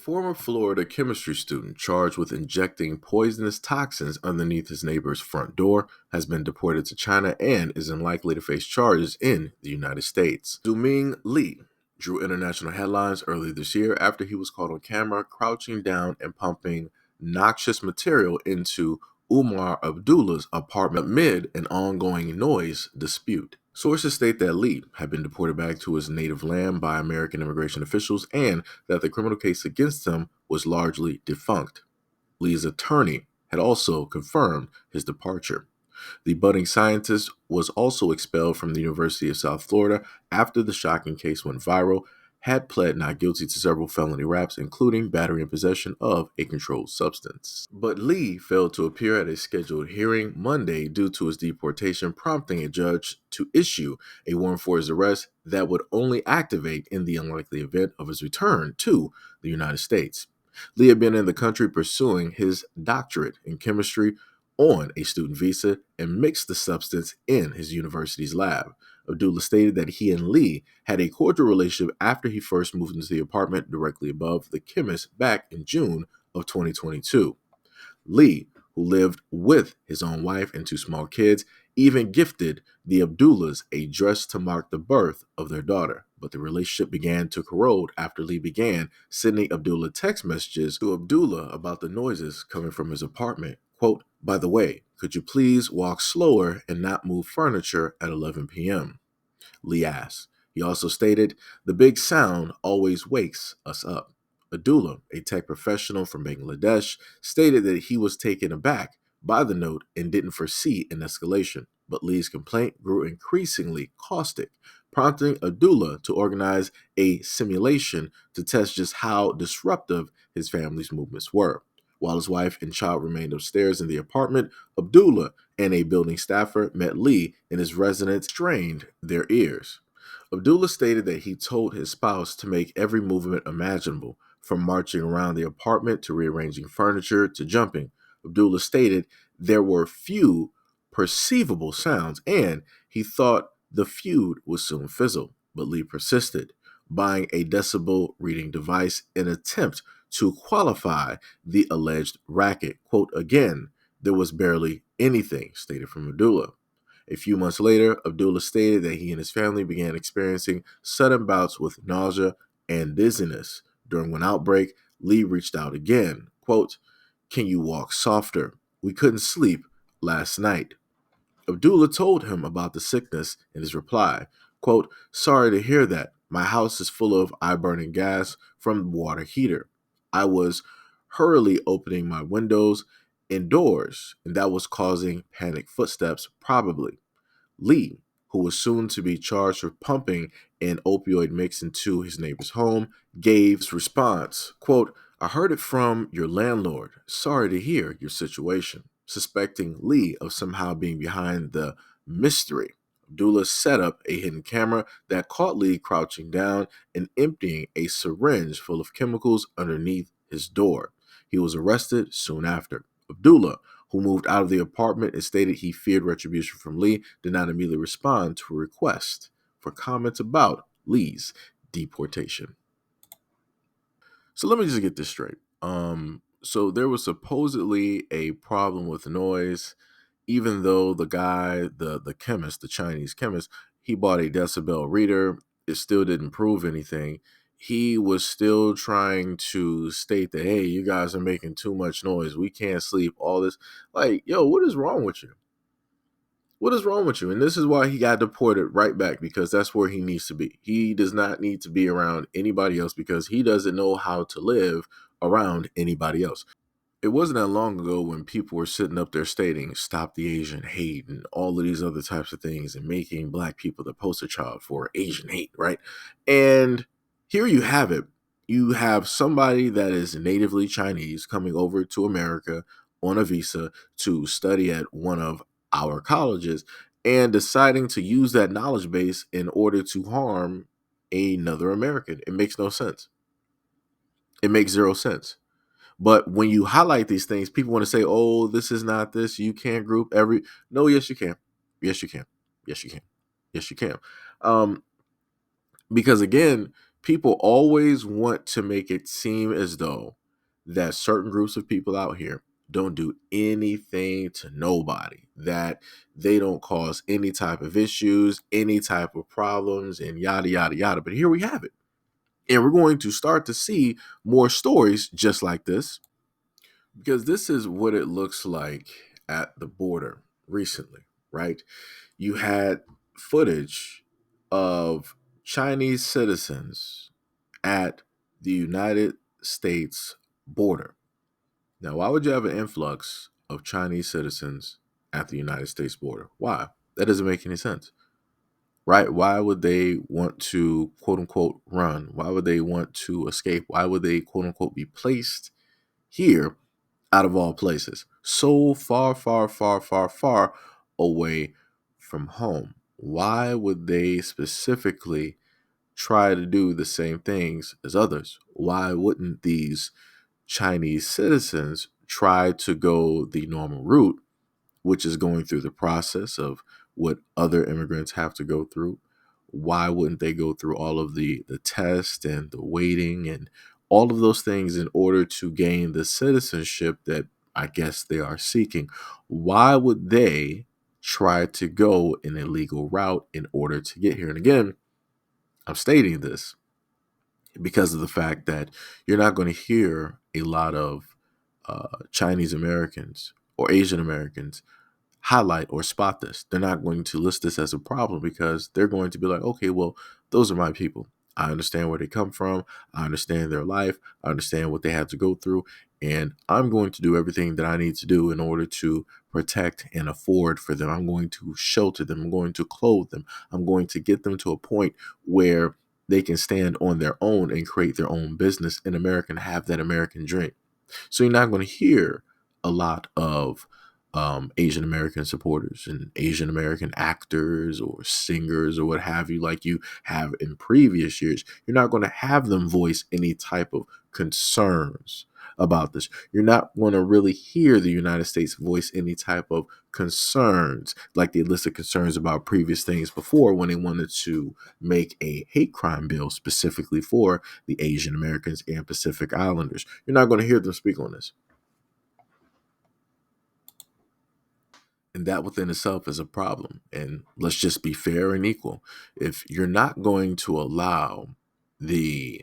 former Florida chemistry student charged with injecting poisonous toxins underneath his neighbor's front door has been deported to China and is unlikely to face charges in the United States. Xuming Li drew international headlines earlier this year after he was caught on camera crouching down and pumping noxious material into Umar Abdullah's apartment amid an ongoing noise dispute. Sources state that Lee had been deported back to his native land by American immigration officials and that the criminal case against him was largely defunct. Lee's attorney had also confirmed his departure. The budding scientist was also expelled from the University of South Florida after the shocking case went viral, had pled not guilty to several felony raps, including battery and possession of a controlled substance. But Lee failed to appear at a scheduled hearing Monday due to his deportation, prompting a judge to issue a warrant for his arrest that would only activate in the unlikely event of his return to the United States. Lee had been in the country pursuing his doctorate in chemistry on a student visa and mixed the substance in his university's lab. Abdullah stated that he and Lee had a cordial relationship after he first moved into the apartment directly above the chemist back in June of 2022. Lee, who lived with his own wife and two small kids, even gifted the Abdullahs a dress to mark the birth of their daughter. But the relationship began to corrode after Lee began sending Abdullah text messages to Abdullah about the noises coming from his apartment. Quote, "By the way, could you please walk slower and not move furniture at 11 p.m.?" Lee asked. He also stated, "The big sound always wakes us up." Abdullah, a tech professional from Bangladesh, stated that he was taken aback by the note and didn't foresee an escalation. But Lee's complaint grew increasingly caustic, prompting Abdullah to organize a simulation to test just how disruptive his family's movements were. While his wife and child remained upstairs in the apartment, Abdullah and a building staffer met Lee in his residence, strained their ears. Abdullah stated that he told his spouse to make every movement imaginable, from marching around the apartment to rearranging furniture to jumping. Abdullah stated there were few perceivable sounds and he thought the feud would soon fizzle. But Lee persisted, buying a decibel reading device in an attempt to qualify the alleged racket. Quote, "Again, there was barely anything," stated from Abdullah. A few months later, Abdullah stated that he and his family began experiencing sudden bouts with nausea and dizziness. During one outbreak, Lee reached out again. Quote, "Can you walk softer? We couldn't sleep last night." Abdullah told him about the sickness in his reply. Quote, "Sorry to hear that. My house is full of eye-burning gas from the water heater. I was hurriedly opening my windows indoors, and that was causing panic footsteps, probably." Lee, who was soon to be charged with pumping an opioid mix into his neighbor's home, gave his response. Quote, "I heard it from your landlord. Sorry to hear your situation." Suspecting Lee of somehow being behind the mystery, Abdullah set up a hidden camera that caught Lee crouching down and emptying a syringe full of chemicals underneath his door. He was arrested soon after. Abdullah, who moved out of the apartment and stated he feared retribution from Lee, did not immediately respond to a request for comments about Lee's deportation. So let me just get this straight. So there was supposedly a problem with noise, even though the guy, the chemist, the Chinese chemist, he bought a decibel reader. It still didn't prove anything. He was still trying to state that, hey, you guys are making too much noise. We can't sleep. All this. Like, yo, what is wrong with you? What is wrong with you? And this is why he got deported right back, because that's where he needs to be. He does not need to be around anybody else because he doesn't know how to live around anybody else. It wasn't that long ago when people were sitting up there stating "stop the Asian hate" and all of these other types of things and making black people the poster child for Asian hate, right? And here you have it. You have somebody that is natively Chinese coming over to America on a visa to study at one of our colleges and deciding to use that knowledge base in order to harm another American. It makes no sense. It makes zero sense. But when you highlight these things, people want to say, "Oh, this is not this. You can't group every." No, yes, you can. Yes, you can. Yes, you can. Yes, you can. Um, because again, People always want to make it seem as though that certain groups of people out here don't do anything to nobody, that they don't cause any type of issues, any type of problems, and yada, yada, yada. But here we have it. And we're going to start to see more stories just like this, because this is what it looks like at the border recently, right? You had footage of Chinese citizens at the United States border. Now, why would you have an influx of Chinese citizens at the United States border? Why? That doesn't make any sense, right? Why would they want to, quote unquote, run? Why would they want to escape? Why would they, quote unquote, be placed here out of all places? So far, far, far, far, far away from home. Why would they specifically try to do the same things as others? Why wouldn't these Chinese citizens try to go the normal route, which is going through the process of what other immigrants have to go through? Why wouldn't they go through all of the test and the waiting and all of those things in order to gain the citizenship that I guess they are seeking? Why would they try to go an illegal route in order to get here? And again, I'm stating this because of the fact that you're not going to hear a lot of Chinese Americans or Asian Americans highlight or spot this. They're not going to list this as a problem because they're going to be like, okay, well, those are my people. I understand where they come from. I understand their life. I understand what they have to go through. And I'm going to do everything that I need to do in order to protect and afford for them. I'm going to shelter them. I'm going to clothe them. I'm going to get them to a point where they can stand on their own and create their own business in America and have that American dream. So you're not going to hear a lot of Asian American supporters and Asian American actors or singers or what have you, like you have in previous years. You're not going to have them voice any type of concerns about this. You're not going to really hear the United States voice any type of concerns like they listed concerns about previous things before when they wanted to make a hate crime bill specifically for the Asian Americans and Pacific Islanders. You're not going to hear them speak on this. And that within itself is a problem. And let's just be fair and equal. If you're not going to allow the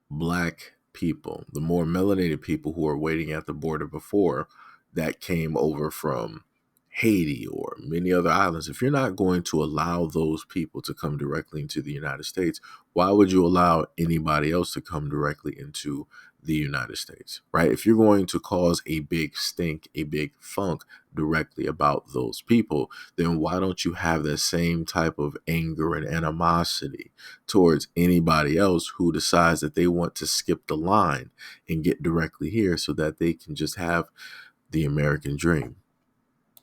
Black people, the more melanated people who are waiting at the border before that came over from Haiti or many other islands, if you're not going to allow those people to come directly into the United States, why would you allow anybody else to come directly into the United States, right? If you're going to cause a big stink, a big funk directly about those people, then why don't you have that same type of anger and animosity towards anybody else who decides that they want to skip the line and get directly here so that they can just have the American dream?